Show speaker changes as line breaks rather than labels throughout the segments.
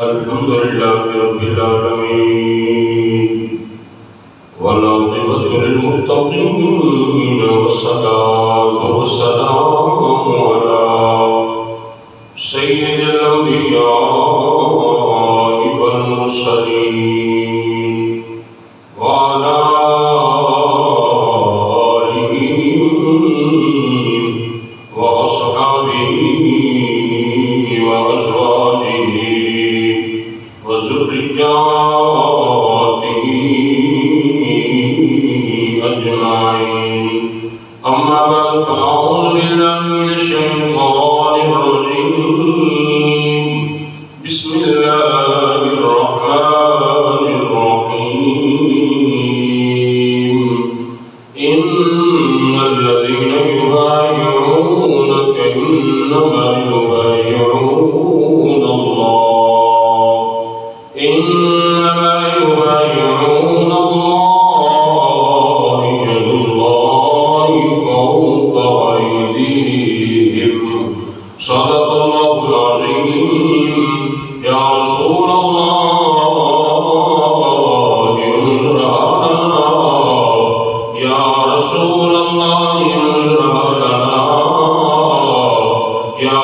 الحمد لله رب العالمين والعاقبة للمتقين والصلاة والسلام على سيد الأنبياء والمرسلين وعلى آله وأصحابه وأزواجه وذرياته أجمعين. أما بعد فأعوذ بالله من الشيطان الرجيم. بسم الله الرحمن الرحيم. إن الذين يبايعونك إنما يبايعون الله إنما يبايعون الله يد الله فوق أيديهم. صدق الله العظيم. يا رسول الله انظر لنا يا رسول الله انظر لنا يا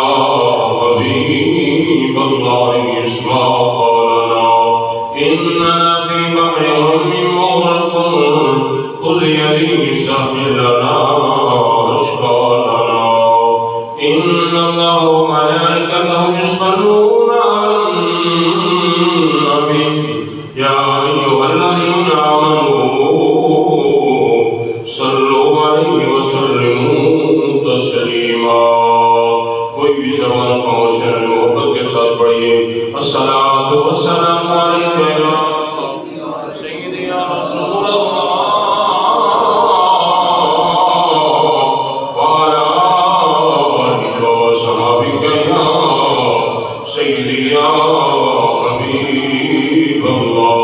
حبيب الله اسمع قولنا إننا في بحر غم مغرق خذ يدي سهل لنا أشقالنا. إن الله وملائكته يصلون على النبي يا أيها الذين آمنوا صلوا عليه وسلموا تسليما. کوئی بھی زبان خاموش ہے محبت کے ساتھ پڑھیے الصلاۃ والسلام علیک یا سیدی یا رسول اللہ وعلی آلک وصحبک یا سیدی یا حبیب اللہ.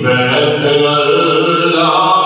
بیت اللہ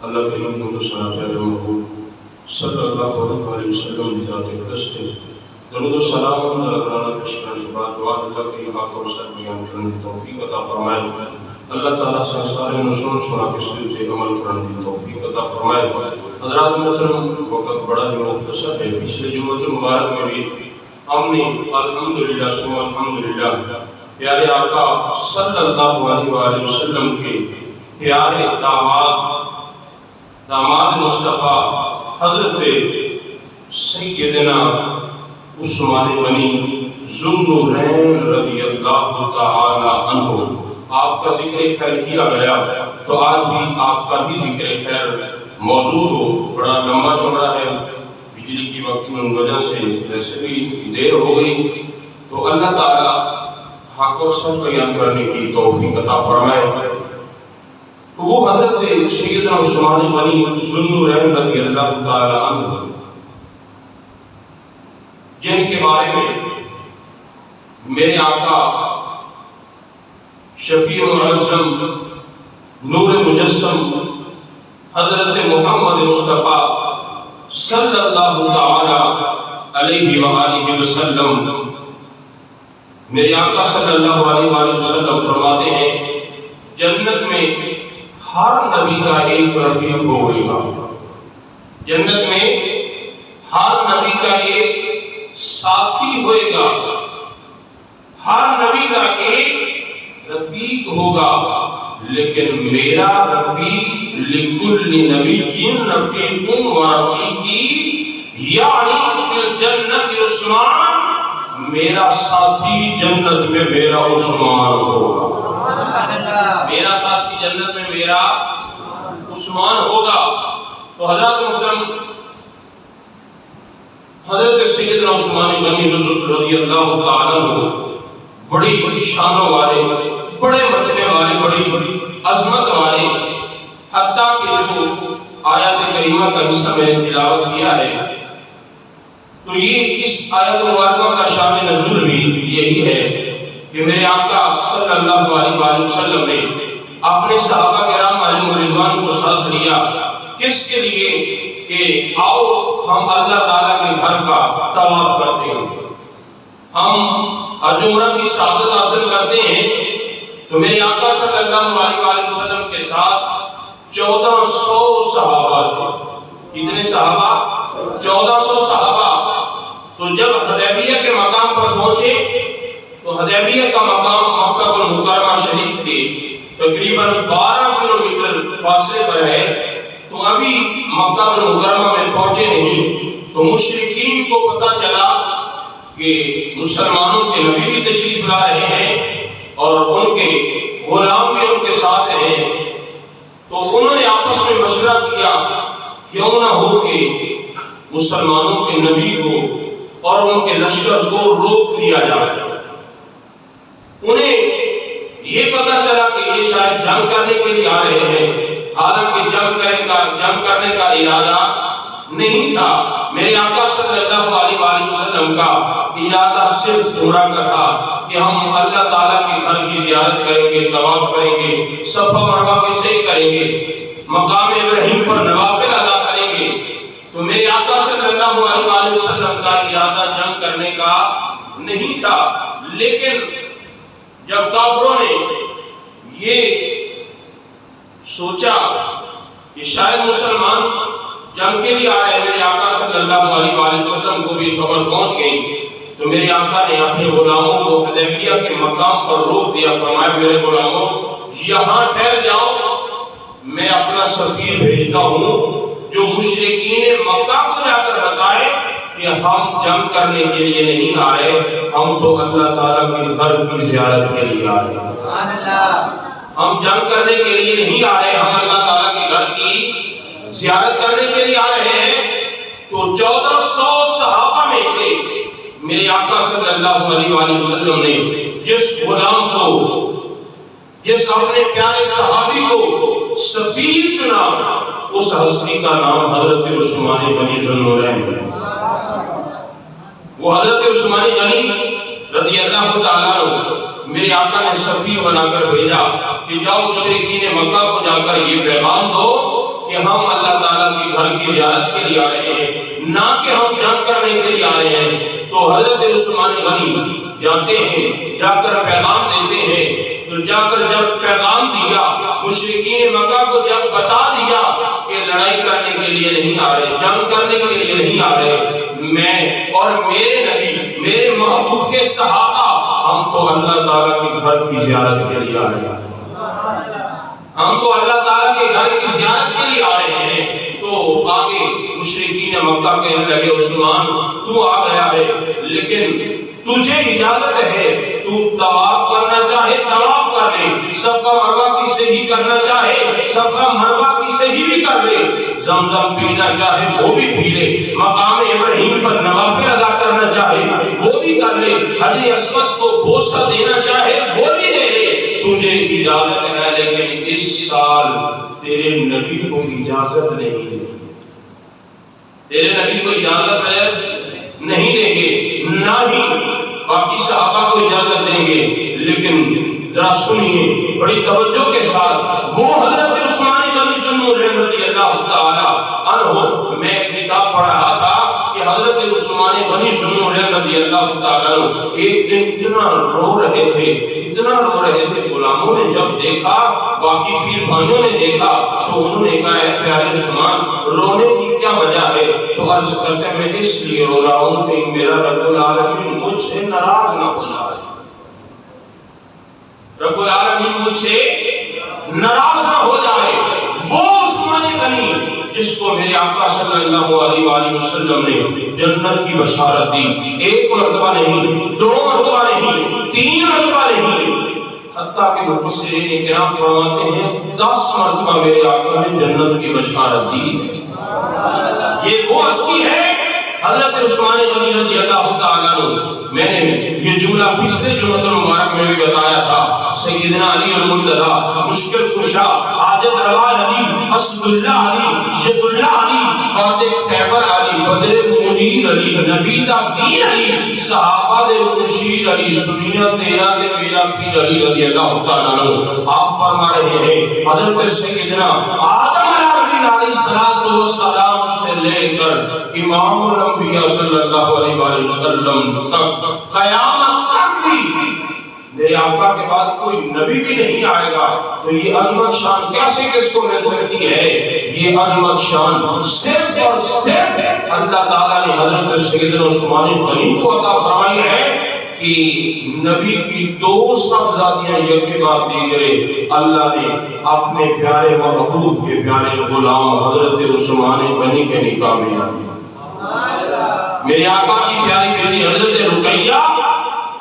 اللہ کے نبی محمد صلی اللہ علیہ وسلم ذات اقدس ہے درود و سلام اللہ کے شبات دعا اللہ کے حق اور سر بیان کرنے کی توفیق عطا فرمائے اللہ تعالیٰ سے سارے نشون سنا کے سلسلے سے عمل کرنے کی توفیق عطا فرمائے حضرات محترم وقت بڑا ہی مختصر ہے پچھلے جمعۃ المبارک میں بھی ہم نے الحمدللہ ثم الحمدللہ پیارے آقا صلی اللہ علیہ وآلہ وسلم کے پیارے داماد مصطفیٰ حضرت سیدنا عثمان غنی ذو النورین رضی اللہ تعالی عنہ آپ کا ذکر خیر کیا گیا تو آج بھی آپ کا ہی ذکر خیر موجود ہو بڑا لمبا چوڑا ہے بجلی کی وقت میں وجہ سے ویسے بھی دیر ہو گئی تو اللہ تعالی حق و سچ بیان کرنے کی توفیق عطا فرمائے وہ حضرت سیدنا عثمان غنی ذو النورین رضی اللہ تعالی عنہ جن کے بارے میں میرے آقا شفیع معظم نور مجسم حضرت محمد مصطفیٰ صلی اللہ تعالی علیہ وآلہ وسلم میرے آقا صلی اللہ علیہ وآلہ وسلم فرماتے ہیں جنت میں ہر نبی کا ایک رفیق ہوگا جنت میں ہر نبی کا ایک ساتھی ہوئے گا، ہر نبی کا ایک رفیق ہوگا، لیکن میرا رفیق لکل نبی رفیق و رفیقی یعنی فی الجنت عثمان، میرا ساتھی جنت میں میرا عثمان ہوگا، میرا ساتھی جنت میں میرا عثمان ہوگا۔ تو حضرات محترم، حضرت سیدنا عثمان غنی رضی اللہ تعالیٰ عنہ بڑی شانوں والے، بڑے مرتبے والے، بڑی عظمت والے، حتیٰ کہ جو آیات کریمہ کا حصہ میں نے تلاوت کیا ہے تو یہ اس آیت مبارکہ کا شان نزول بھی یہی ہے کہ میرے آقا صلی اللہ علیہ وآلہ وسلم نے اپنے صحابہ کرام علیہ رضوان کو ساتھ لیا، کس کے لیے؟ کہ آؤ ہم اللہ تعالیٰ کے گھر کا طواف کرتے ہیں، ہم عمرہ کی سعادت حاصل کرتے ہیں۔ تو میرے آقا صلی اللہ علیہ وآلہ وسلم کے ساتھ 1400 صحابہ تھے۔ کتنے صحابہ؟ 1400 صحابہ۔ تو جب حدیبیہ کے مقام پر پہنچے تو حدیبیہ کا مقام مکہ المکرمہ شریف کے تقریباً 12 کلومیٹر فاصلے پر ہے۔ تو ابھی مکہ المکرمہ میں پہنچے نہیں تو مشرکین کو پتہ چلا کہ مسلمانوں کے نبی بھی تشریف لا رہے ہیں اور ان کے غلام بھی ان کے ساتھ ہیں۔ تو انہوں نے آپس میں مشورہ کیا کیوں نہ ہو کہ مسلمانوں کے نبی کو اور ان کے لشکر کو روک لیا جائے۔ انہیں یہ پتہ چلا کہ یہ شاید جنگ کرنے کے لیے آ رہے ہیں، حالانکہ جنگ کرنے کا ارادہ نہیں تھا۔ میرے آقا صلی اللہ علیہ وآلہ وسلم کا ارادہ صرف عمرہ کا تھا کہ ہم اللہ تعالیٰ کے گھر کی زیارت کریں گے، طواف کریں گے، صفا مروہ کی سعی کریں گے، مقام ابراہیم پر نوافل ادا کریں گے۔ تو میرے آقا صلی اللہ علیہ وآلہ وسلم کا ارادہ جنگ کرنے کا نہیں تھا، لیکن جب کافروں نے یہ سوچا کہ شاید مسلمان جنگ کے لیے آئے، میرے آقا صلی اللہ علیہ وآلہ وسلم کو بھی خبر پہنچ گئی، تو میرے آقا نے اپنے غلاموں کو حدیبیہ کے مقام پر روک دیا، فرمایا میرے غلاموں یہاں ٹھہر جاؤ، میں اپنا سفیر بھیجتا ہوں جو مشرکین مکہ کو جا کر بتائے کہ ہم جنگ کرنے کے لیے نہیں آ رہے، ہم تو اللہ تعالیٰ کے گھر کی زیارت کے لیے آ رہے ہیں، ہم جنگ کرنے کے لیے نہیں آ رہے، ہم اللہ تعالیٰ کے گھر کی زیارت کرنے کے لیے آ رہے ہیں۔ تو 1400 صحابہ میں سے میرے آقا صلی اللہ علیہ وآلہ وسلم نے جس غلام کو، جس اپنے پیارے صحابی کو سفیر چنا، اس ہستی کا نام حضرت عثمان غنی ذو النورین ہے۔ وہ حضرت عثمان غنی رضی اللہ تعالیٰ عنہ میرے آقا نے سفیر بنا کر بھیجا کہ جاؤ مشرکین مکہ کو جا کر یہ پیغام دو کہ ہم اللہ تعالیٰ کے گھر کی زیارت کے لیے آ رہے ہیں، نہ کہ ہم جنگ کرنے کے لیے آ رہے ہیں۔ تو حضرت عثمان غنی جاتے ہیں، جا کر پیغام دیتے ہیں۔ تو جا کر جب پیغام دیا، مشرکین مکہ کو جب بتا دیا کہ لڑائی کرنے کے لیے نہیں آ رہے، جنگ کرنے کے لیے نہیں آ رہے، میں اور میرے نبی، میرے محبوب کے صحابہ، ہم تو اللہ تعالیٰ کے گھر کی زیارت کے لیے آ رہے ہیں، ہم تو اللہ تعالیٰ کے گھر کی زیارت کے لیے آ رہے ہیں۔ تو آگے مشرکین مکہ کہنے لگے عثمان تو آ گیا ہے، لیکن تجھے اجازت ہے، تو طواف کرنا چاہے طواف کر لے، صفا مروہ کی صحیح کرنا چاہے صفا مروہ کی صحیح بھی کر لے، زمزم پینا چاہے وہ بھی پی لے، مقام ابراہیم پر نوافل ادا کرنا چاہے وہ بھی کر لے، حجر اسود کو بوسہ دینا چاہے وہ بھی دے لے، تجھے اجازت ہے، لیکن اس سال تیرے نبی کو اجازت نہیں دے، تیرے نبی کو اجازت ہے نہیں دیں گے، نہ ہی باقی صحابہ کو اجازت دیں گے۔ لیکن ذرا سنیے بڑی توجہ کے ساتھ، وہ حضرت عثمان غنی ذو النورین رضی اللہ تعالی عنہ، میں کتاب پڑھ رہا تھا کہ حضرت عثمان غنی ذو النورین رضی اللہ تعالی عنہ ایک دن اتنا رو رہے تھے، اتنا رو رہے تھے، غلاموں نے جب دیکھا، باقی پیر بھائیوں نے دیکھا، تو انہوں نے کہا اے پیارے عثمان رونے کی کیا وجہ عرض کرتے ہیں میں اس لیے رو رہا ہوں کہ میرا رب العالمین مجھ سے ناراض نہ ہو جائے، رب العالمین مجھ سے ناراض نہ ہو جائے۔ وہ عثمان غنی جس کو میرے آقا صلی اللہ علیہ وآلہ وسلم نے جنت کی بشارت دی، ایک مرتبہ نہیں، دو مرتبہ نہیں، تین مرتبہ نہیں، حتیٰ کہ مفسرین کرام فرماتے ہیں 10 مرتبہ میرے آقا نے جنت کی بشارت دی ہے۔ یہ وہ ہستی ہے حضرت عثمان غنی رضی اللہ تعالیٰ عنہ۔ میں نے یہ جملہ پچھلے جمعہ مبارک میں بھی بتایا تھا، سیدنا علی المرتضیٰ، مشکل کشا، حاجت روا علی، اسد اللہ علی، ید اللہ علی، فاتح خیبر علی، بدر منیر علی، نبی دا دین علی، صحابہ دے مرشید علی، سنیہ تیرا دے میرا پیر علی رضی اللہ تعالیٰ عنہ۔ آپ فرما رہے ہیں حضرت سیدنا آدم علیہ السلام سے لے کر امام الانبیاء صلی اللہ علیہ وآلہ وسلم تک قیامت تک بھی میرے آقا کے بعد کوئی نبی بھی نہیں آئے گا، تو یہ عظمت شان کیسے کس کو مل سکتی ہے؟ یہ عظمت شان صرف اور صرف اللہ تعالیٰ نے حضرت سیدنا عثمان غنی کو عطا فرمائی ہے کہ نبی کی 2 صاحبزادیاں یکے بعد دیگرے اللہ نے اپنے پیارے محبوب کے پیارے غلام حضرت عثمان غنی کے نکاح میں آئی۔ میرے آقا کی پیاری بیٹی حضرت رقیہ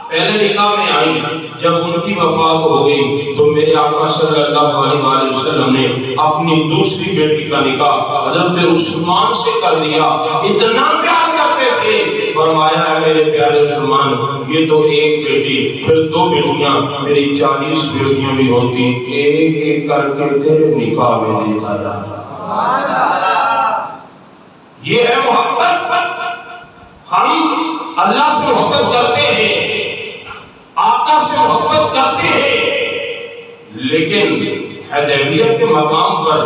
پہلے نکاح میں آئی، جب ان کی وفات ہو گئی تو میرے آقا صلی اللہ علیہ وآلہ وسلم نے اپنی دوسری بیٹی کا نکاح حضرت عثمان سے کر دیا۔ اتنا پیار کرتے تھے، فرمایا ہے میرے پیارے عثمان یہ تو ایک بیٹی، پھر 2 بیٹیاں، میری 40 بیٹیاں بھی ہوتی، ایک ایک کر کے تیرے نکاح میں دیتا جاتا۔ یہ ہے محبت۔ ہم اللہ سے محبت کرتے ہیں، آقا سے محبت کرتے ہیں، لیکن حدیبیہ کے مقام پر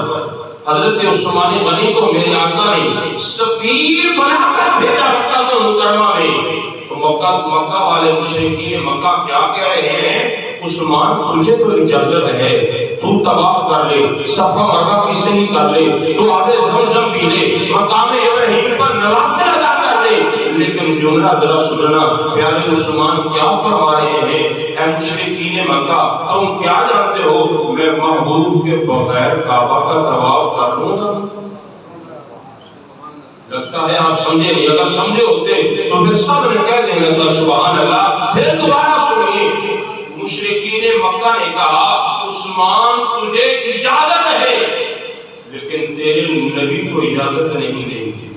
حضرت عثمان غنی کو میرے آقا نے سفیر بنا کر بھیجا مکہ مکرمہ میں، تو مکہ والے مشرکین مکہ کیا کہہ رہے ہیں؟ عثمان تجھے تو اجازت ہے، تو طواف کر لے، صفا مروہ کی صحیح کر لے، تو آب زمزم پی لے، مقام ابراہیم پر نوافل ادا کر لے، لیکن جملہ ذرا سننا، پیارے عثمان کیا فرما رہے ہیں؟ اے مشرکین مکہ تم کیا جانتے ہو میں محبوب کے بغیر کعبہ کا طواف کر لوں گا؟ لگتا ہے آپ سمجھے نہیں، اگر سمجھے ہوتے تو پھر سب نے کہہ دیں گے سبحان اللہ۔ پھر دوبارہ سنیے، مشرکین مکہ نے کہا عثمان تجھے اجازت ہے لیکن تیرے نبی کو اجازت نہیں دیں گے،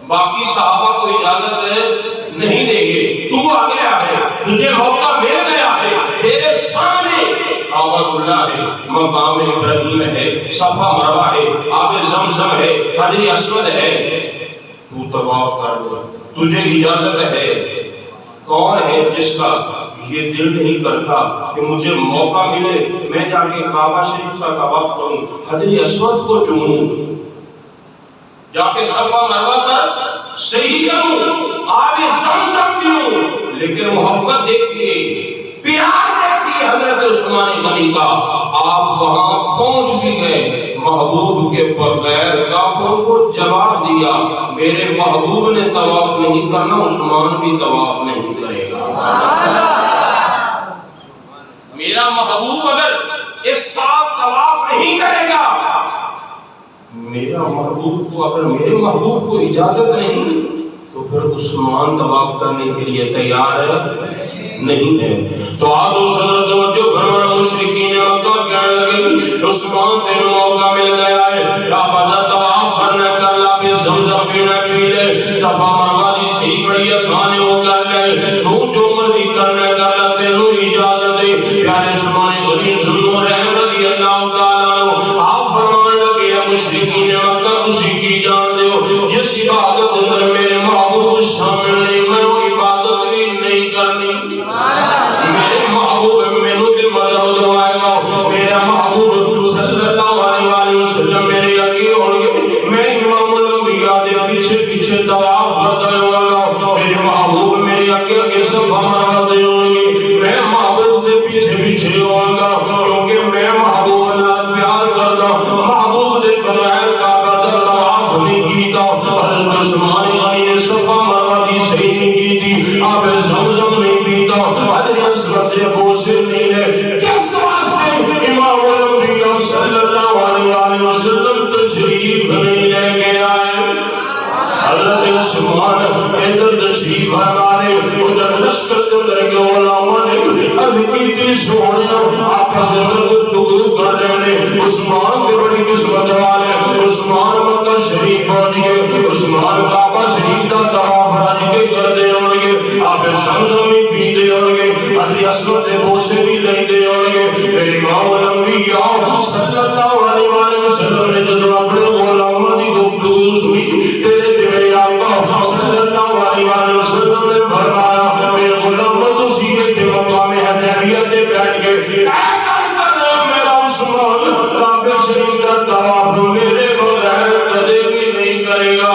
باقی صحابہ کو اجازت نہیں دیں گے، تو آ گیا ہے، تجھے موقع مل گیا ہے، تیرے سامنے کعبۃ اللہ ہے، مقام ابراہیم ہے، صفا مروہ ہے، آب زمزم ہے، حجر اسود ہے، تو طواف کر لے، تجھے اجازت ہے۔ کون ہے جس کا یہ دل نہیں کرتا کہ مجھے موقع ملے میں جا کے کعبہ شریف کا طواف کروں، حجر اسود کو چوموں، جا کے صفا مروہ پر صحیح کروں، آب زمزم پیوں، لیکن محبت دیکھیے، پیار دیکھیے حضرت عثمان غنی کا۔ آپ وہاں پہنچ بھی گئے، محبوب کے بغیر کافروں کو جواب دیا میرے محبوب نے طواف نہیں کرنا، عثمان بھی طواف نہیں کرے گا۔ میرا محبوب اگر اس سال طواف نہیں کرے گا، میرا محبوب کو اگر میرے محبوب کو اجازت نہیں تو پھر عثمان طواف کرنے کے لیے تیار نہیں ہے۔ تو آدھو صدر توجہ فرمانا، مشرکین مکہ کہنے لگے عثمان تیرے موقع مل گیا ہے، یا بدا طواف کرنا کر لا، پھر زمزم پینا پی لے، صفا مروہ دی صحیح بڑی آسان ہے وہ کر لے، تو جو مرضی کرنا کر لا، تینوں اجازت ہے۔ پیارے عثمان غنی ذو رحم رضی اللہ تعالیٰ عنہ آپ فرمان لگے مشرکین مکہ تسی کی جان دے ہو، جس عبادت اندر میرے محبوب شامل نہیں میں وہ عبادت بھی نہیں کرنی، میرے محبوب میں نے مدد دعائے گا، میرا محبوب صلی اللہ علیہ وسلم میرے آگے ہوں گے، میں امام الانبیاء دے پیچھے پیچھے طواف کرتا ہوں، میرے محبوب میرے آگے آگے صفا مروہ دے ہوں گے، میں محبوب دے پیچھے پیچھے ہوں گا، کیونکہ میں محبوب نال پیار کرتا ہوں، محبوب دے بغیر کعبہ دا طواف نہیں کیتا۔ حضرت عثمان غنی حضرت عثمان ادھر تشریف فرمانے ادھر لشکر کے اندر کے علماء نے عرض کی تھی سونے آپس اندر گفتگو کر رہے ہیں عثمان کے بڑی قسمت والے عثمان مکہ شریف پہنچ گئے عثمان کعبہ شریف کا طواف حج کے کر دے ہوں گے آپ زمزم بھی پیندے ہوں گے حضرت اسود سے بوسے بھی لیندے ہوں گے امام الانبیاء صلی اللہ علیہ وسلم نے جب اپنے علماء کی گفتگو سنی میرے آقا صلی اللہ علیہ وسلم نے فرمایا میرے غلام تسی کے مقام حدیبیہ تے بیٹھ کے میرا عثمان کعبہ شریف کا طواف میرے بغیر کبھی بھی نہیں کرے گا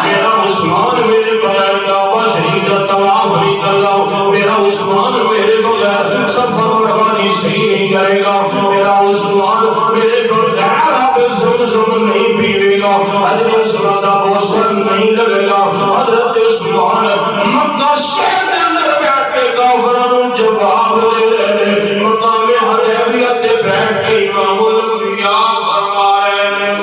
میرا عثمان میرے بغیر کعبہ شریف کا طواف نہیں کر رہا میرا عثمان میرے بغیر سفر مروانی صحیح نہیں کرے گا میرا عثمان میرے بغیر آپ زمزم نہیں پیوے گا حضرت عثمان کا بوسن نہیں لگے گا حضرت عثمان مکہ شہر کے اندر بیٹھ کے کافروں جواب دے رہے مقام حدیبیہ تے بیٹھ کے امام الانبیاء فرما رہے ہیں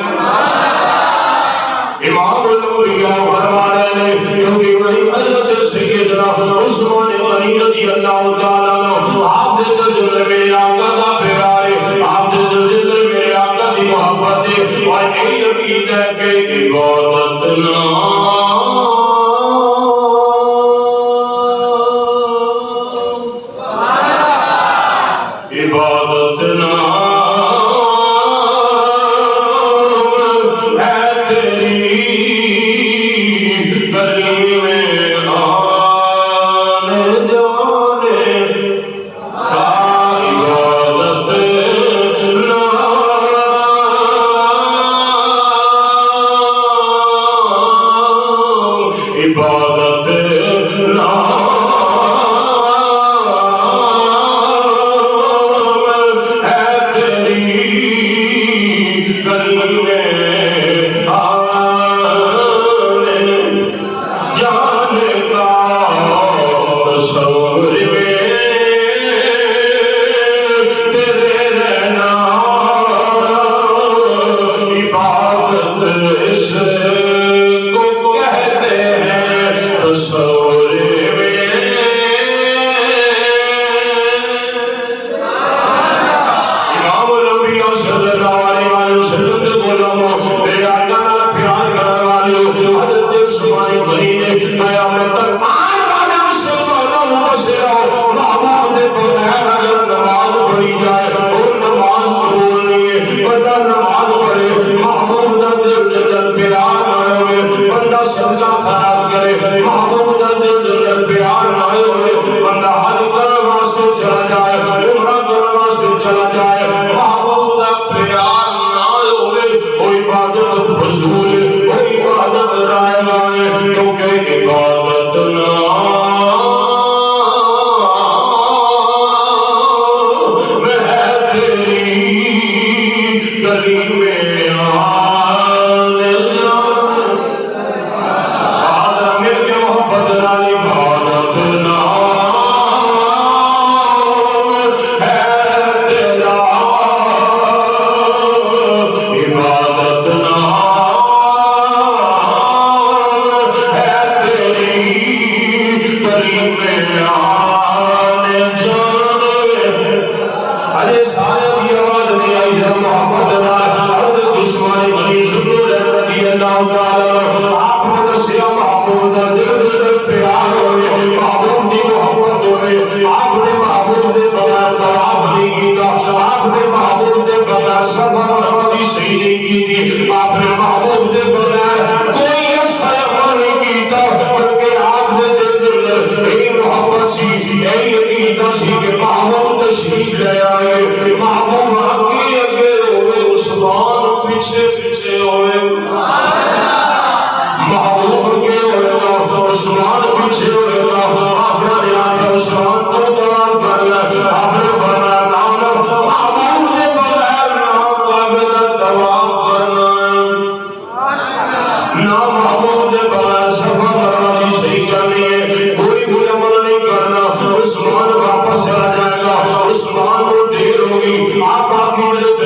امام الانبیاء فرما رہے ہیں کیونکہ وہی حضرت سیدنا عثمان غنی رضی اللہ تعالیٰ عنہ آپ دے دل میرے آقا دا پیارے آپ دے دل میرے آقا دی محبت دے اور اے یقین ہے کہ عبادت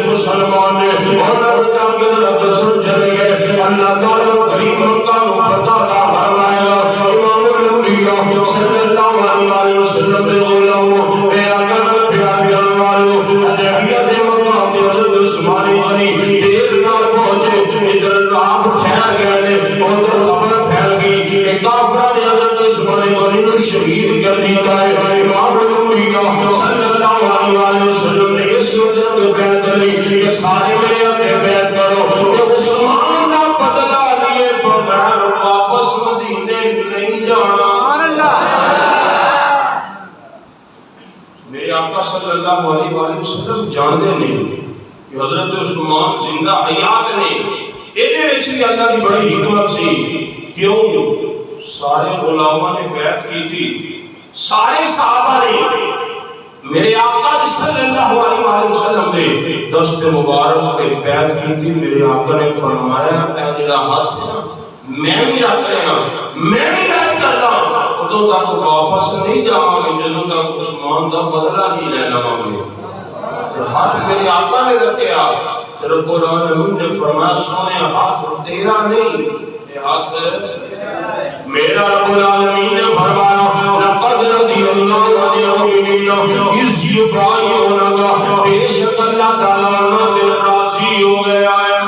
مسلمان نے اور نہ بتا کے اللہ
عالم کریم مکہ نو فتح دا فرمائے گا امام الانبیاء صلی اللہ علیہ وسلم دے غلام اے آقا دے پیارے والو حدیبیہ دے مقام تے حضرت عثمان غنی دیر نال پہنچے ادھر آپ ٹھہر گئے نے ادھر خبر پھیل گئی کہ کافراں نے حضرت عثمان غنی نو شہید کر دیتا ہے امام الانبیاء صلی اللہ علیہ وسلم نے اس وجہ تو بیعت لی کہ سارے میرے اپنے بیعت کرو کہ عثمان کا بدلہ لیے بغیر واپس مدینے نہیں جانا میرے آقا صلی اللہ علیہ وسلم جانتے نہیں کہ حضرت عثمان زندہ حیات نے ایدے رچی اللہ کی بڑی حکمت سی کیوں سارے غلامہ نے بیعت کی تھی سارے صحابہ نے میرے آقا صلی اللہ علیہ وسلم نے دست مبارک پہ بیعت کی تھی میرے آقا نے فرمایا اے میرا ہاتھ ہے نا میں بھی رکھ رہا میں بھی بیعت کرتا ہوں ادھوں تک واپس نہیں جاؤں گے جنہوں تک عثمان دا بدلہ نہیں لینا مانگے ہاتھ میرے آقا نے رکھیا رب العالمین نے فرمایا سونے ہاتھ تیرا نہیں یہ ہاتھ میرا رب العالمین نے فرمایا لقد رضی اللہ عن المؤمنین اذ یبایعونک بے شک اللہ تعالیٰ انہوں نے راضی ہو گیا ہے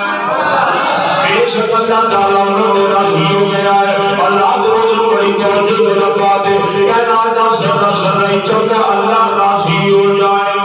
بے شک اللہ تعالیٰ انہوں نے راضی ہو گیا ہے اللہ درود بڑی توجہ میں لگا دے کہنا دا ذرہ ذرہ ہی چلتا اللہ راضی ہو جائے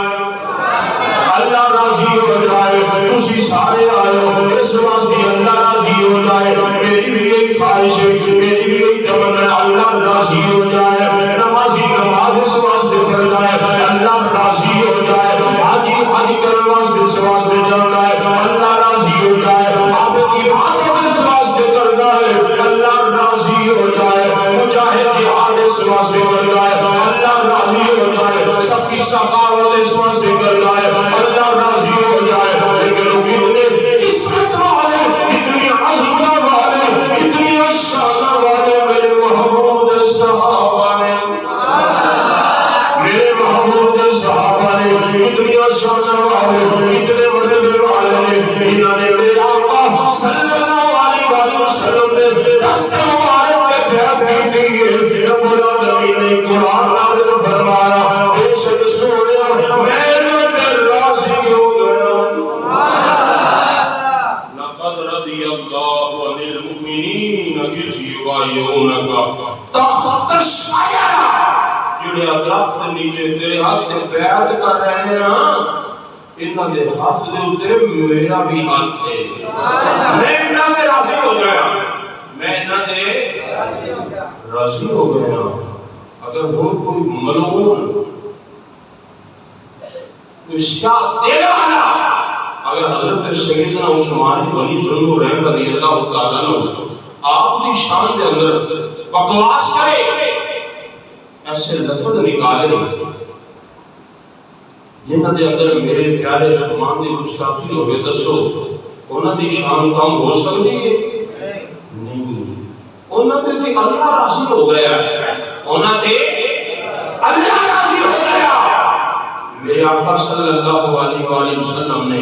اللہ راضی ہو جائے تسی سارے آئے ہو اس واسطے اللہ راضی ہو جائے میری بھی یہی خواہش ہے میری بھی یہی تمنا اللہ راضی ہو جائے نمازی نماز اس واسطے پڑھ جائے اللہ راضی ہو جائے حاجی حاجی کرنے واسطے اس واسطے جانا ہے اللہ راضی ہو جائے آپ کی عبادت اس واسطے کرنا ہے اللہ راضی ہو جائے مجاہد جہاد اس واسطے کرنا ہے اللہ راضی ہو جائے سب کی سخاوت اس واسطے کرنا ہے اللہ راضی ہو جائے لیکن لوگ اتنے قسمت والے اتنی عظمت والے اتنی شان والے میرے محمود صحابہ نے میرے محمود صحابہ نے اتنی شان والے اتنے مرد والے نے انہوں نے میرے آقا صلی اللہ علیہ وسلم نے دست مبارک میں بیعت کی تھی رب العالمین نے قرآن نازل فرمایا بے شک سونے میں راضی ہو گیا لقد رضی اللہ عن المؤمنین اذ یبایعونک تحت الشجرہ جڑے درخت نیچے تیرے ہاتھ تے بیعت کر رہے ہیں نا انہاں دے ہاتھ دے اوتے میرا بھی ہاتھ ہے میں انہاں دے راضی ہو گیا میں انہاں دے راضی ہو گیا اگر وہ کوئی ملعون کوئی شاہ دینے والا اگر حضرت سیدنا عثمان غنی ذو الرحمہ رضی اللہ تعالیٰ عنہ آپ کی شان کے اندر بکواس کرے ایسے لفظ نکالے جنہاں دے اندر میرے پیارے عثمان دی گستاخی ہوئے دسو انہاں دی شان کم ہو سکتی ہے نہیں انہاں دے تے اللہ راضی ہو گیا انہاں دے اللہ راضی ہو گیا میرے آقا صلی اللہ علیہ وسلم نے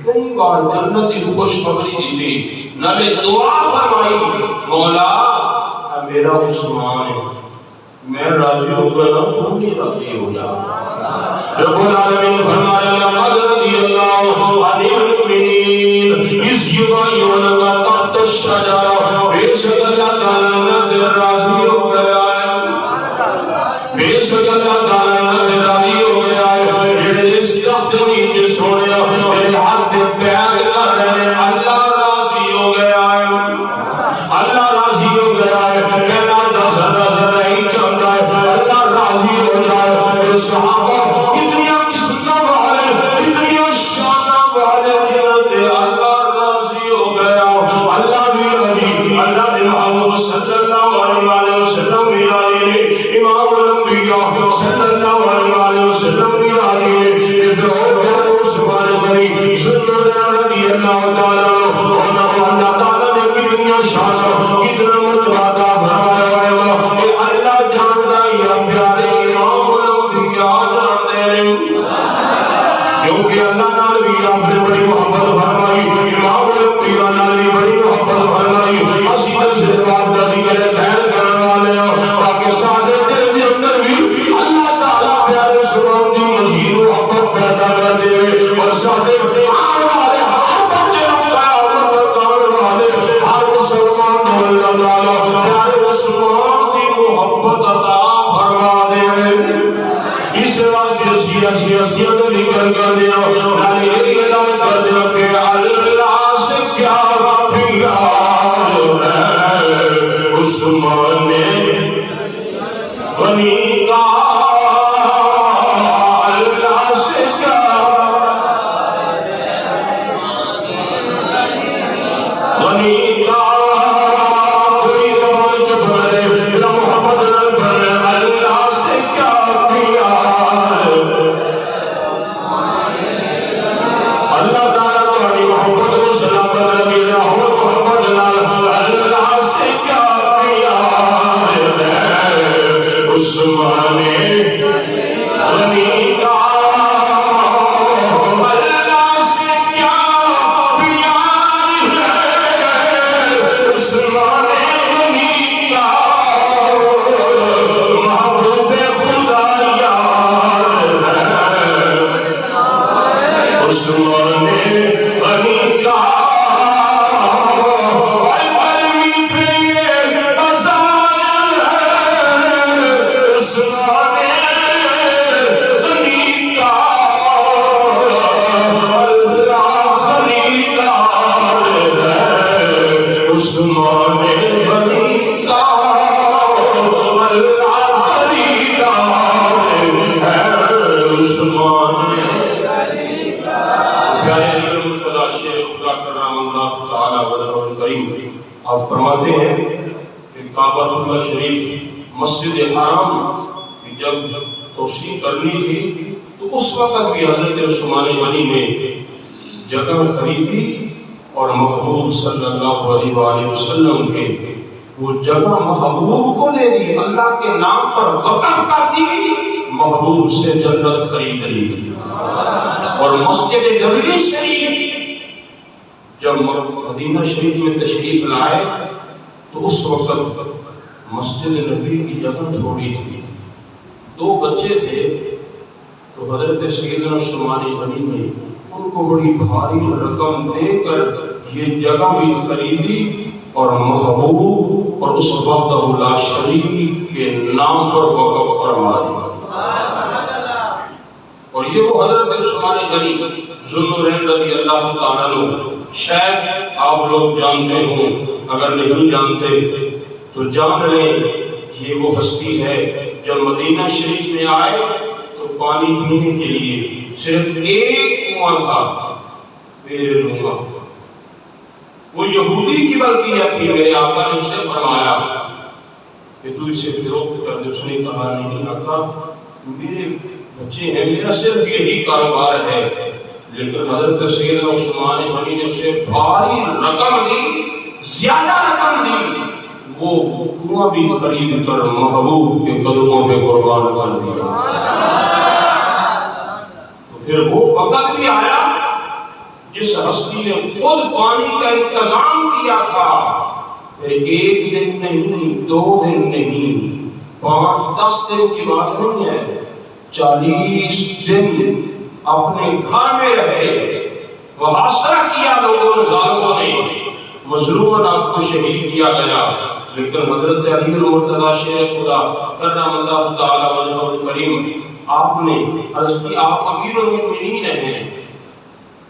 کئی بار جنت کی خوشخبری دی تھی نبی دعا فرمائی مولا میرا عثمان ہے میں راضی ہو گیا تم بھی راضی ہو جا رب العالمین فرمایا لقد رضی اللہ عن المؤمنین اذ یبایعونک تحت الشجرہ بے شک اللہ تعالیٰ نے راضی ہو گیا ہے بے شک اللہ تعالیٰ نے راضی ہو گیا ہے جڑے اس درخت نیچے سونے میرے ہاتھ پہ بیعت کر رہے ہیں اللہ راضی ہو گیا ہے اللہ راضی ہو گیا ہے کہنا دا ذرہ ذرہ ہی چاہتا ہے اللہ راضی ہو جائے میرے صحابہ کتنی قسمت والے کتنی شان والے جنت اللہ راضی ہو گیا اللہ بھی راضی اللہ نے محمد صلی اللہ علیہ وسلم بھی راضی امام الانبیاء صلی اللہ علیہ وسلم بھی راضی عثمان غنی ذو الرحمہ رضی اللہ تعالیٰ عنہ اللہ تعالیٰ نے کتنی شان عثمان غنی کا اللہ خریدار ہے، عثمان غنی کا۔ پیارے علی مرتضیٰ شیخ خدا کرم اللہ تعالی وجہہ الکریم آپ فرماتے ہیں کہ کعبۃ اللہ شریف مسجد حرام کی جب توسیع کرنی تھی تو اس وقت بھی حضرت عثمان غنی نے جگہ خریدی اور محبوب صلی اللہ علیہ وآلہ وسلم کے وہ جگہ محبوب کو لے دی، اللہ کے نام پر وقف کر دی، محبوب سے جنت خرید لی۔ اور مسجد نبوی شریف جب مدینہ شریف میں تشریف لائے تو اس وقت مسجد نبوی کی جگہ تھوڑی تھی، 2 بچے تھے، تو حضرت سیدنا عثمان غنی نے ان کو بڑی بھاری رقم دے کر یہ جگہ بھی خریدی اور محبوب اور اس وحدہ لا شریک کے نام پر وقف فرما دیا۔ اور یہ وہ حضرت عثمان غنی ذو النورین رضی اللہ تعالیٰ عنہ، شاید آپ لوگ جانتے ہوں، اگر نہیں جانتے تو جان لیں، یہ وہ ہستی ہے جب مدینہ شریف میں آئے تو پانی پینے کے لیے صرف ایک کنواں تھا، میرے نوما۔ وہ یہودی کی بلکہ تھی، میرے آقا نے اسے فرمایا کہ تو اسے فروخت کر دے۔ اس نے کہا نہیں آقا، میرے بچے ہیں، میرا صرف یہی کاروبار ہے۔ لیکن حضرت سیدنا عثمان غنی نے اسے بھاری رقم دی، زیادہ رقم دی، وہ کنواں بھی خرید کر محبوب کے قدموں پہ قربان کر دیا۔ تو پھر وہ وقت بھی آیا جس ہستی نے خود پانی کا انتظام کیا تھا، پھر 1 دن نہیں، 2 دن نہیں، 5-10 دن کی بات نہیں ہے، 40 دن اپنے گھر میں رہے، محاصرہ کیا لوگوں ظالموں نے، مظلوماً آپ کو شہید کیا گیا۔ لیکن حضرت علی مرتضیٰ شیخ خدا کرم اللہ تعالی وجہہ الکریم آپ نے عرض کی آپ امیر المؤمنین ہیں،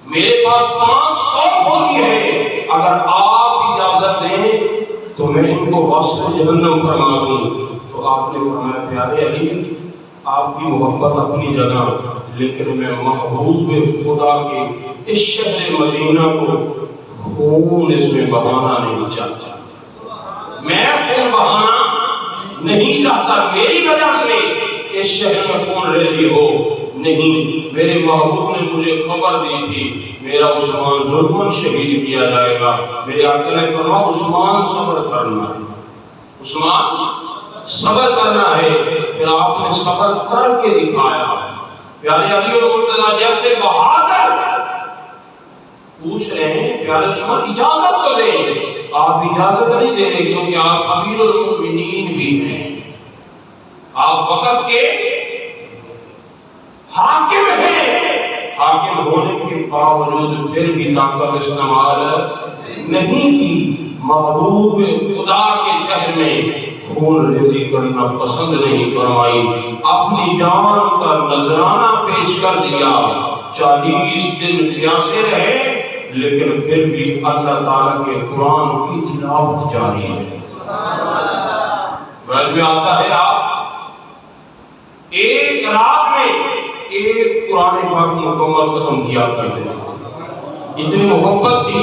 میرے پاس 500 فوجی ہیں، اگر آپ اجازت دیں تو میں ان کو وصل جہنم فرما دوں۔ تو آپ نے فرمایا پیارے علی آپ کی محبت اپنی جگہ، لیکن میں محبوب خدا کے اس شہر مدینہ کو خون اس میں بہانا نہیں چاہتا، میں خون بہانا نہیں چاہتا، میری وجہ سے اس شہر میں خون ریزی ہو نہیں۔ میرے محبوب نے مجھے خبر دی تھی میرا عثمان ظلماً شہید کیا جائے گا۔ میرے آقا نے فرمایا عثمان صبر کرنا ہے، عثمان صبر کرنا ہے۔ پھر آپ نے صبر کر کے دکھایا۔ پیارے علی مرتضیٰ جیسے بہادر پوچھ رہے ہیں پیارے عثمان اجازت تو دیں، آپ اجازت نہیں دے رہے کیونکہ آپ امیر المؤمنین بھی ہیں، آپ وقت کے حاکم ہیں، حاکم ہونے کے باوجود پھر بھی طاقت استعمال نہیں کی۔ محبوب خدا کے شہر میں خون ریزی کرنا پسند نہیں فرمائی، اپنی جان کا نذرانہ پیش کر دیا۔ 40 دن پیاسے رہے لیکن پھر بھی اللہ تعالیٰ کے قرآن کی تلاوت جاری ہے۔ وعد میں آتا ہے آپ ایک رات میں ایک قرآن پاک مکمل ختم کیا کرتے ہیں، اتنی محبت تھی۔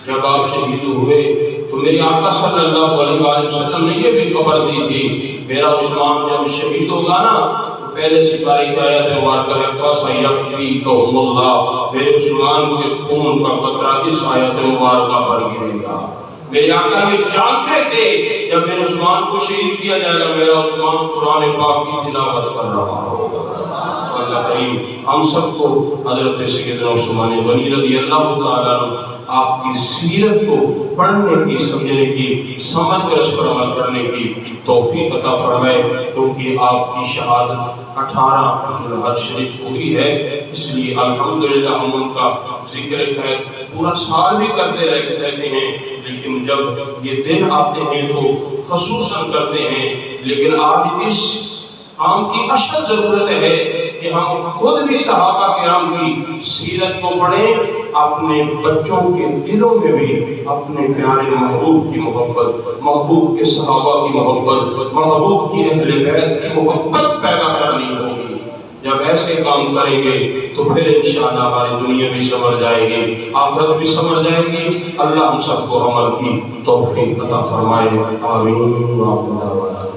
جب آپ شہید ہوئے تو میرے آقا صلی اللہ علیہ وآلہ وسلم نے یہ بھی خبر دی تھی میرا عثمان جب شہید ہوگا نا تو پہلے سپاہی کی آیت مبارکہ ہے فَسَيَكْفِيكَهُمُ اللَّهُ، میرے عثمان کے خون کا قطرہ اس آیت مبارکہ پر گرے گا۔ میرے آقا یہ جانتے تھے جب میرے عثمان کو شہید کیا جائے گا میرا عثمان قرآن پاک کی تلاوت کر رہا ہوگا۔ اللہ کریم ہم سب کو حضرت سیدنا عثمان غنی رضی اللہ تعالیٰ عنہ آپ کی سیرت کو پڑھنے کی، سمجھنے کی، سمجھ کر اس پر عمل کرنے کی توفیق عطا فرمائے، کیونکہ آپ کی شہادت 18 ذوالحج شریف ہوئی ہے، اس لیے الحمدللہ ہم ان کا ذکر خیر پورا سال بھی کرتے رہتے ہیں، لیکن جب یہ دن آتے ہیں تو خصوصاً کرتے ہیں۔ لیکن آج اس عام کی اشد ضرورت ہے کہ ہم خود بھی صحابہ کرام کی سیرت کو پڑھیں، اپنے بچوں کے دلوں میں بھی اپنے پیارے محبوب کی محبت، محبوب کے صحابہ کی محبت، محبوب کی اہل بیت کی محبت پیدا کرنی ہوگی۔ جب ایسے کام کریں گے تو پھر انشاءاللہ ہماری دنیا بھی سمجھ جائے گی، آخرت بھی سمجھ جائے گی۔ اللہ ہم سب کو عمل کی توفیق عطا فرمائے، آمین۔